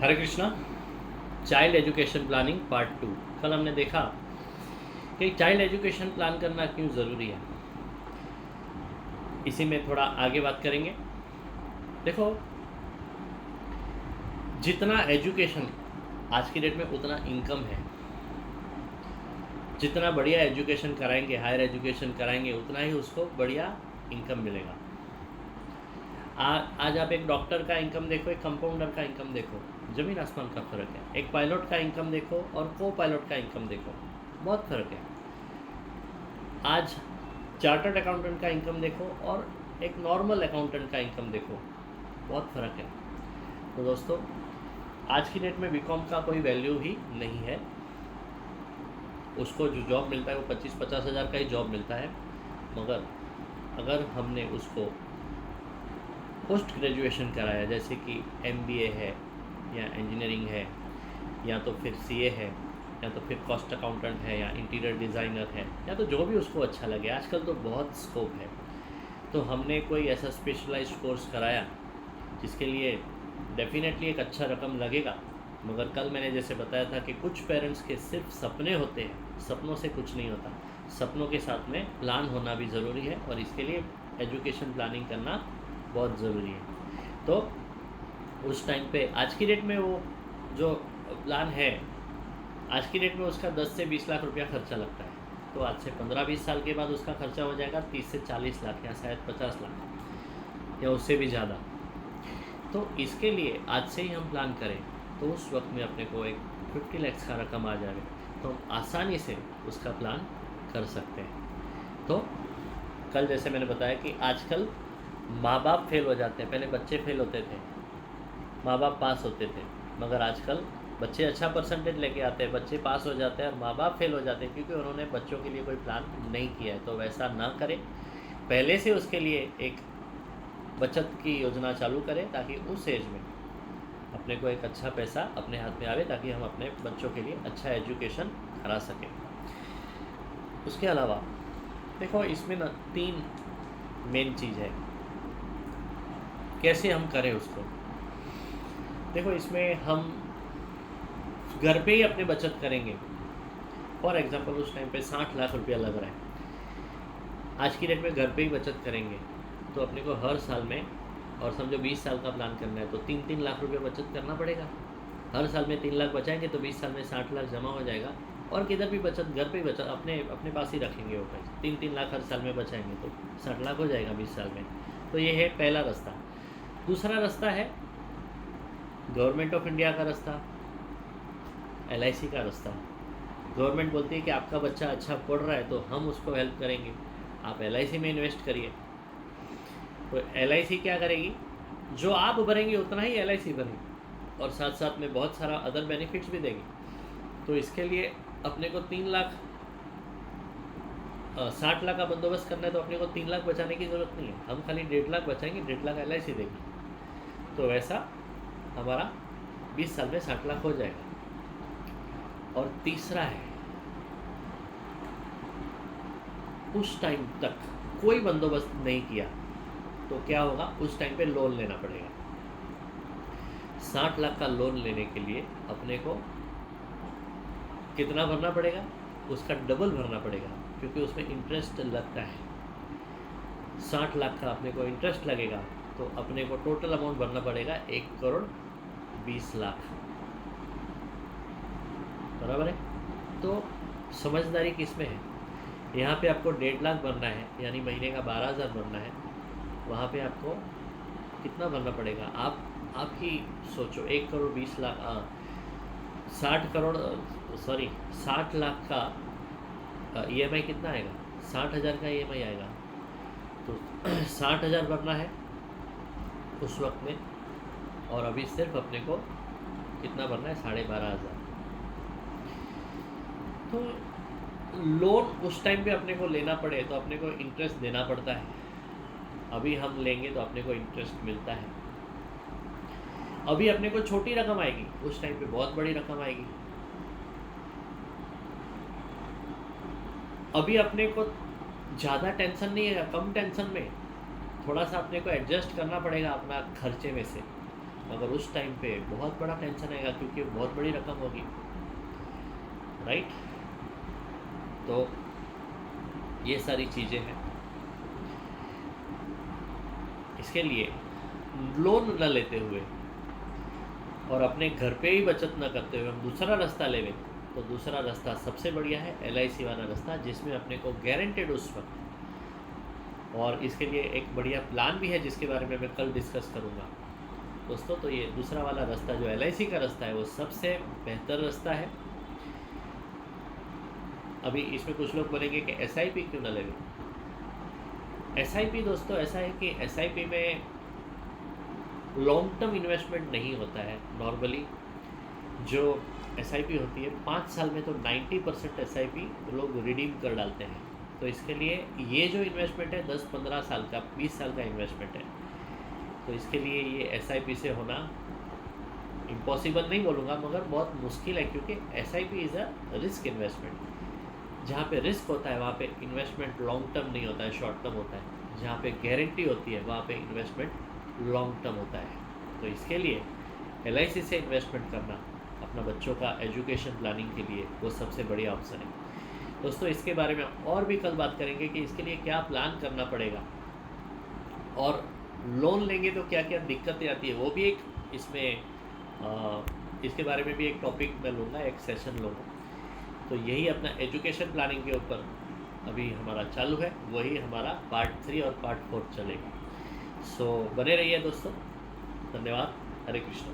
हरे Krishna. Child education planning part 2। कल हमने देखा कि चाइल्ड एजुकेशन प्लान करना क्यों ज़रूरी है। इसी में थोड़ा आगे बात करेंगे। देखो, जितना एजुकेशन आज की डेट में उतना इनकम है। जितना बढ़िया एजुकेशन कराएंगे, हायर एजुकेशन कराएंगे, उतना ही उसको बढ़िया इनकम मिलेगा। आज आप एक डॉक्टर का इनकम देखो, एक कंपाउंडर का इनकम देखो, ज़मीन आसमान का फ़र्क है। एक पायलट का इनकम देखो और को पायलट का इनकम देखो, बहुत फ़र्क है। आज चार्टर्ड अकाउंटेंट का इनकम देखो और एक नॉर्मल अकाउंटेंट का इनकम देखो, बहुत फ़र्क है। तो दोस्तों, आज की डेट में बीकॉम का कोई वैल्यू ही नहीं है। उसको जो जॉब मिलता है वो 25-50 हज़ार का ही जॉब मिलता है। मगर अगर हमने उसको पोस्ट ग्रेजुएशन कराया, जैसे कि MBA है या इंजीनियरिंग है या तो फिर CA है या तो फिर कॉस्ट अकाउंटेंट है या इंटीरियर डिज़ाइनर है या तो जो भी उसको अच्छा लगे, आजकल तो बहुत स्कोप है। तो हमने कोई ऐसा स्पेशलाइज्ड कोर्स कराया जिसके लिए डेफिनेटली एक अच्छा रकम लगेगा। मगर कल मैंने जैसे बताया था कि कुछ पेरेंट्स के सिर्फ सपने होते हैं, सपनों से कुछ नहीं होता। सपनों के साथ में प्लान होना भी ज़रूरी है और इसके लिए एजुकेशन प्लानिंग करना बहुत ज़रूरी है। तो उस टाइम पे आज की डेट में वो जो प्लान है, आज की डेट में उसका 10 से 20 लाख रुपया खर्चा लगता है। तो आज से 15-20 साल के बाद उसका खर्चा हो जाएगा 30 से 40 लाख या शायद 50 लाख या उससे भी ज़्यादा। तो इसके लिए आज से ही हम प्लान करें तो उस वक्त में अपने को एक 50 लाख का रकम आ जाए तो हम आसानी से उसका प्लान कर सकते हैं। तो कल जैसे मैंने बताया कि आजकल माँ बाप फेल हो जाते हैं। पहले बच्चे फेल होते थे, माँ बाप पास होते थे। मगर आजकल बच्चे अच्छा परसेंटेज लेके आते हैं, बच्चे पास हो जाते हैं और माँ बाप फेल हो जाते हैं क्योंकि उन्होंने बच्चों के लिए कोई प्लान नहीं किया है। तो वैसा ना करें, पहले से उसके लिए एक बचत की योजना चालू करें ताकि उस एज में अपने को एक अच्छा पैसा अपने हाथ में आवे, ताकि हम अपने बच्चों के लिए अच्छा एजुकेशन करा सकें। उसके अलावा देखो, इसमें ना 3 मेन चीज़ है, कैसे हम करें उसको। देखो, इसमें हम घर पे ही अपने बचत करेंगे। फॉर एग्जांपल उस टाइम पे 60 लाख रुपया लग रहा है। आज की डेट में घर पे ही बचत करेंगे तो अपने को हर साल में, और समझो 20 साल का प्लान करना है तो 3-3 लाख रुपया बचत करना पड़ेगा। हर साल में 3 लाख बचाएंगे तो 20 साल में 60 लाख जमा हो जाएगा। और किधर भी बचत, घर पे ही बचत अपने पास ही रखेंगे वो पैसे। 3-3 लाख हर साल में बचाएंगे तो 60 लाख हो जाएगा 20 साल में। तो ये है पहला रास्ता। दूसरा रास्ता है गवर्नमेंट ऑफ इंडिया का रास्ता, LIC का रास्ता। गवर्नमेंट बोलती है कि आपका बच्चा अच्छा पढ़ रहा है तो हम उसको हेल्प करेंगे, आप LIC में इन्वेस्ट करिए। तो LIC क्या करेगी, जो आप भरेंगे उतना ही LIC भरेगी और साथ साथ में बहुत सारा अदर बेनिफिट्स भी देगी। तो इसके लिए अपने को 60 लाख का बंदोबस्त करना है तो अपने को 3 लाख बचाने की ज़रूरत नहीं है, हम खाली 1.5 लाख बचाएंगे, 1.5 लाख LIC देगी। तो वैसा हमारा 20 साल में 60 लाख हो जाएगा। और तीसरा है, उस टाइम तक कोई बंदोबस्त नहीं किया तो क्या होगा, उस टाइम पे लोन लेना पड़ेगा। 60 लाख का लोन लेने के लिए अपने को कितना भरना पड़ेगा, उसका डबल भरना पड़ेगा क्योंकि उसमें इंटरेस्ट लगता है। 60 लाख का अपने को इंटरेस्ट लगेगा तो अपने को टोटल अमाउंट भरना पड़ेगा 1,20,00,000, बराबर है। तो समझदारी किस में है, यहाँ पे आपको 1.5 लाख भरना है यानी महीने का 12,000 भरना है। वहाँ पे आपको कितना भरना पड़ेगा, आप ही सोचो। 1,20,00,000 60 लाख का EMI कितना आएगा, 60,000 का EMI आएगा। तो 60,000 भरना है उस वक्त में, और अभी सिर्फ अपने को कितना भरना है, 12,500। तो लोन उस टाइम पे अपने को लेना पड़े तो अपने को इंटरेस्ट देना पड़ता है। अभी हम लेंगे तो अपने को इंटरेस्ट मिलता है। अभी अपने को छोटी रकम आएगी, उस टाइम पे बहुत बड़ी रकम आएगी। अभी अपने को ज़्यादा टेंशन नहीं है, कम टेंशन में थोड़ा सा अपने को एडजस्ट करना पड़ेगा अपना खर्चे में से। मगर उस टाइम पे बहुत बड़ा टेंशन आएगा क्योंकि बहुत बड़ी रकम होगी, राइट। तो ये सारी चीज़ें हैं। इसके लिए लोन न लेते हुए और अपने घर पे ही बचत न करते हुए हम दूसरा रास्ता लेवे, तो दूसरा रास्ता सबसे बढ़िया है LIC वाला रास्ता, जिसमें अपने को गारंटेड उस वक्त, और इसके लिए एक बढ़िया प्लान भी है जिसके बारे में मैं कल डिस्कस करूँगा दोस्तों। तो ये दूसरा वाला रास्ता जो LIC का रास्ता है वो सबसे बेहतर रास्ता है। अभी इसमें कुछ लोग बोलेंगे कि SIP क्यों ना लेवे। SIP दोस्तों ऐसा है कि SIP में लॉन्ग टर्म इन्वेस्टमेंट नहीं होता है। नॉर्मली जो SIP होती है 5 साल में तो 90% SIP लोग रिडीम कर डालते हैं। तो इसके लिए ये जो इन्वेस्टमेंट है 10-15 साल का, 20 साल का इन्वेस्टमेंट है, तो इसके लिए ये SIP से होना इम्पॉसिबल नहीं बोलूँगा मगर बहुत मुश्किल है, क्योंकि SIP is a risk investment. जहाँ पे रिस्क होता है वहाँ पे इन्वेस्टमेंट लॉन्ग टर्म नहीं होता है, शॉर्ट टर्म होता है। जहाँ पे गारंटी होती है वहाँ पे इन्वेस्टमेंट लॉन्ग टर्म होता है। तो इसके लिए LIC से इन्वेस्टमेंट करना अपना बच्चों का एजुकेशन प्लानिंग के लिए वो सबसे बढ़िया ऑप्शन है दोस्तों। इसके बारे में और भी कल बात करेंगे कि इसके लिए क्या प्लान करना पड़ेगा और लोन लेंगे तो क्या क्या दिक्कतें आती है, वो भी एक इसमें इसके बारे में भी एक टॉपिक मैं लूँगा, एक सेशन लूँगा। तो यही अपना एजुकेशन प्लानिंग के ऊपर अभी हमारा चालू है, वही हमारा पार्ट 3 और पार्ट 4 चलेगा। सो बने रहिए दोस्तों, धन्यवाद, हरे कृष्ण।